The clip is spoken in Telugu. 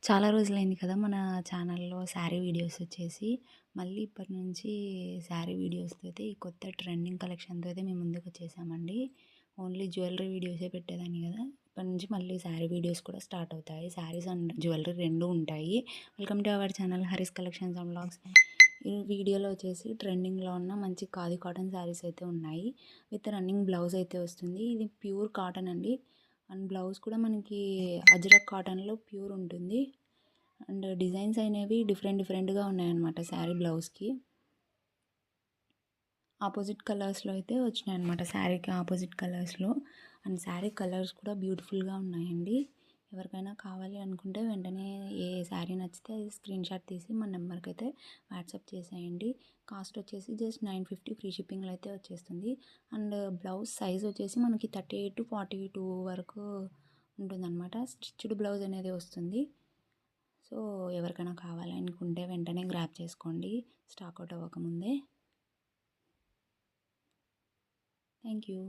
చాలా రోజులైంది కదా మన ఛానల్‌లో శారీ వీడియోస్ వచ్చేసి. మళ్ళీ ఇప్పటి నుంచి శారీ వీడియోస్‌తో అయితే ఈ కొత్త ట్రెండింగ్ కలెక్షన్‌తో అయితే మేము ముందుకొచ్చేసామండి. ఓన్లీ జ్యువెలరీ వీడియోసే పెట్టేదాన్ని కదా! ఇప్పటి నుంచి మళ్ళీ శారీ వీడియోస్ కూడా స్టార్ట్ అవుతాయి. శారీస్ అండ్ జ్యువెలరీ 2 ఉంటాయి. Welcome to our channel Hari's collections and vlogs. ఈ వీడియోలో వచ్చేసి ట్రెండింగ్‌లో ఉన్న మంచి ఖాదీ కాటన్ శారీస్ అయితే ఉన్నాయి. విత్ రన్నింగ్ బ్లౌజ్ అయితే వస్తుంది. ఇది ప్యూర్ కాటన్ అండి. అండ్ బ్లౌజ్ కూడా మనకి అజ్రక్ కాటన్‌లో ప్యూర్ ఉంటుంది. అండ్ డిజైన్స్ అనేవి డిఫరెంట్‌గా ఉన్నాయన్నమాట శారీ బ్లౌజ్‌కి. ఆపోజిట్ కలర్స్‌లో అయితే వచ్చినాయన్నమాట శారీకి ఆపోజిట్ కలర్స్‌లో. అండ్ శారీ కలర్స్ కూడా బ్యూటిఫుల్‌గా ఉన్నాయండి. ఎవరికైనా కావాలి అనుకుంటే వెంటనే ఏ శారీ నచ్చితే అది స్క్రీన్‌షాట్ తీసి మన నెంబర్‌కి అయితే వాట్సాప్ చేసేయండి. కాస్ట్ వచ్చేసి జస్ట్ 950 ఫ్రీ షిప్పింగ్‌లో అయితే వచ్చేస్తుంది. అండ్ బ్లౌజ్ సైజ్ వచ్చేసి మనకి 38-42 వరకు ఉంటుందన్నమాట. స్టిచ్డ్ బ్లౌజ్ అనేది వస్తుంది. సో ఎవరికైనా కావాలనుకుంటే వెంటనే గ్రాబ్ చేసుకోండి స్టాక్ అవుట్ అవ్వకముందే. Thank you.